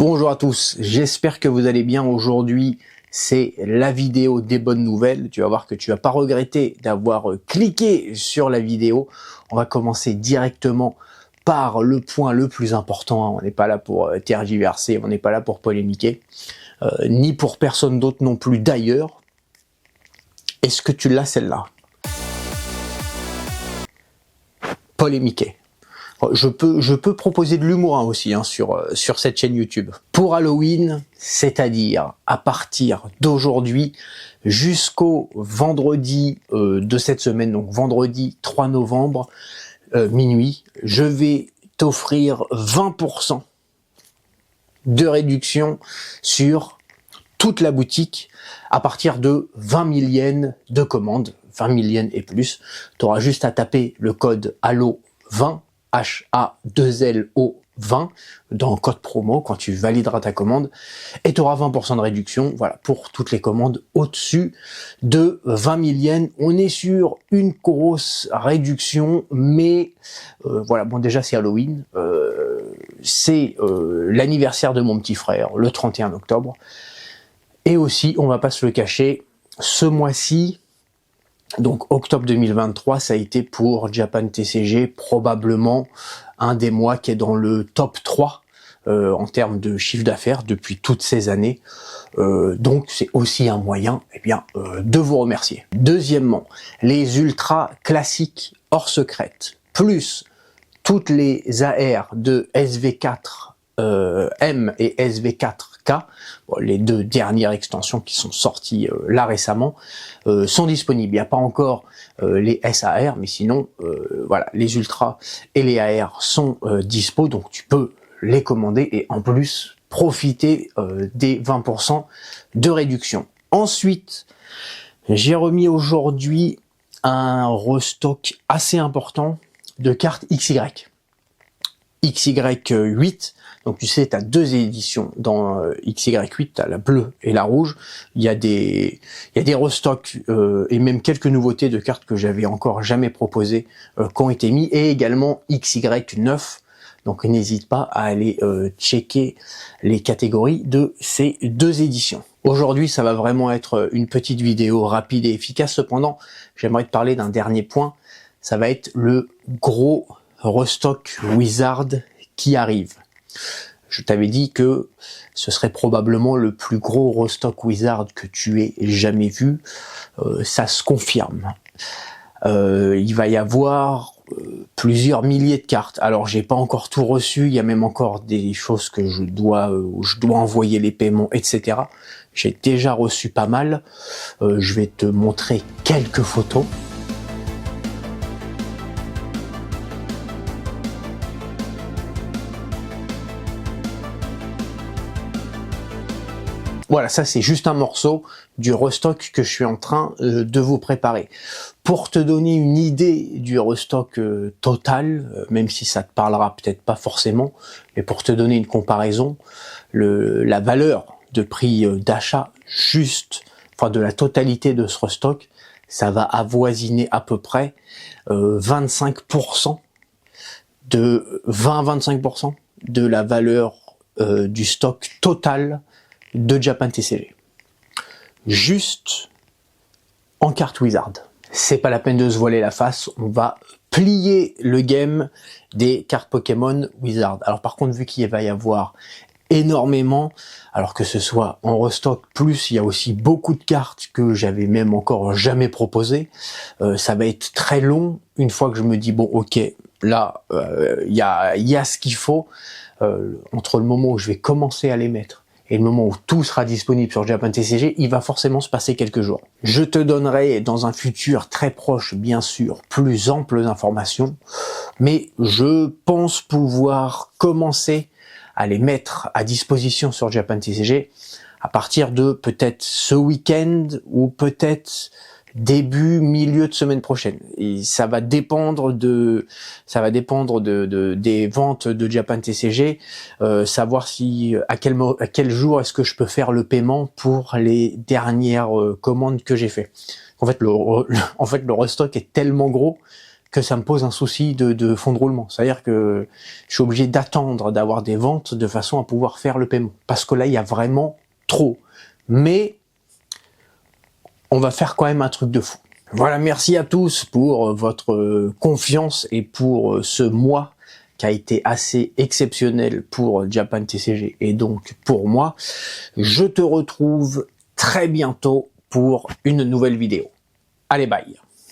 Bonjour à tous, j'espère que vous allez bien. Aujourd'hui, c'est la vidéo des bonnes nouvelles. Tu vas voir que tu vas pas regretter d'avoir cliqué sur la vidéo. On va commencer directement par le point le plus important. On n'est pas là pour tergiverser, on n'est pas là pour polémiquer, ni pour personne d'autre non plus d'ailleurs. Est-ce que tu l'as celle-là? Polémiquer. Je peux proposer de l'humour aussi sur cette chaîne YouTube. Pour Halloween, c'est-à-dire à partir d'aujourd'hui jusqu'au vendredi de cette semaine, donc vendredi 3 novembre, minuit, je vais t'offrir 20% de réduction sur toute la boutique à partir de 20 000 yens de commande, 20 000 yens et plus. Tu auras juste à taper le code HALLO20, HA2LO 20 dans le code promo quand tu valideras ta commande et tu auras 20% de réduction, voilà, pour toutes les commandes au-dessus de 20 000 yens. On est sur une grosse réduction, mais voilà, bon, déjà c'est Halloween, c'est l'anniversaire de mon petit frère, le 31 octobre, et aussi, on va pas se le cacher, ce mois-ci, donc octobre 2023, ça a été pour Japan TCG probablement un des mois qui est dans le top 3 en termes de chiffre d'affaires depuis toutes ces années. Donc c'est aussi un moyen de vous remercier. Deuxièmement, les ultras classiques hors secrète, plus toutes les AR de SV4 M et SV4K, les deux dernières extensions qui sont sorties là récemment, sont disponibles. Il n'y a pas encore les SAR, mais sinon, voilà, les Ultras et les AR sont dispo, donc tu peux les commander et en plus profiter des 20% de réduction. Ensuite, j'ai remis aujourd'hui un restock assez important de cartes XY. XY8, donc tu sais, tu as deux éditions dans XY8, tu as la bleue et la rouge. Il y a des restocks et même quelques nouveautés de cartes que j'avais encore jamais proposées qui ont été mis, et également XY9, donc n'hésite pas à aller checker les catégories de ces deux éditions. Aujourd'hui, ça va vraiment être une petite vidéo rapide et efficace. Cependant, j'aimerais te parler d'un dernier point, ça va être le gros restock Wizard qui arrive. Je t'avais dit que ce serait probablement le plus gros restock Wizard que tu aies jamais vu. Ça se confirme. Il va y avoir plusieurs milliers de cartes. Alors j'ai pas encore tout reçu, il y a même encore des choses que je dois envoyer les paiements, etc. J'ai déjà reçu pas mal. Je vais te montrer quelques photos. Voilà, ça c'est juste un morceau du restock que je suis en train de vous préparer. Pour te donner une idée du restock total, même si ça te parlera peut-être pas forcément, mais pour te donner une comparaison, la valeur de prix d'achat juste, enfin de la totalité de ce restock, ça va avoisiner à peu près 25% de 20-25% de la valeur du stock total de Japan TCG. Juste en carte Wizard. C'est pas la peine de se voiler la face, on va plier le game des cartes Pokémon Wizard. Alors par contre, vu qu'il va y avoir énormément, alors que ce soit en restock, plus il y a aussi beaucoup de cartes que j'avais même encore jamais proposées, ça va être très long une fois que je me dis bon ok, là il y a ce qu'il faut, entre le moment où je vais commencer à les mettre et le moment où tout sera disponible sur Japan TCG, il va forcément se passer quelques jours. Je te donnerai dans un futur très proche, bien sûr, plus amples informations, mais je pense pouvoir commencer à les mettre à disposition sur Japan TCG à partir de peut-être ce week-end ou peut-être début, milieu de semaine prochaine. Et ça va dépendre des ventes de Japan TCG, savoir si à quel jour est-ce que je peux faire le paiement pour les dernières commandes que j'ai fait. En fait, le restock est tellement gros que ça me pose un souci de fonds de roulement. C'est-à-dire que je suis obligé d'attendre d'avoir des ventes de façon à pouvoir faire le paiement. Parce que là, il y a vraiment trop. Mais on va faire quand même un truc de fou. Voilà, merci à tous pour votre confiance et pour ce mois qui a été assez exceptionnel pour Japan TCG et donc pour moi. Je te retrouve très bientôt pour une nouvelle vidéo. Allez, bye!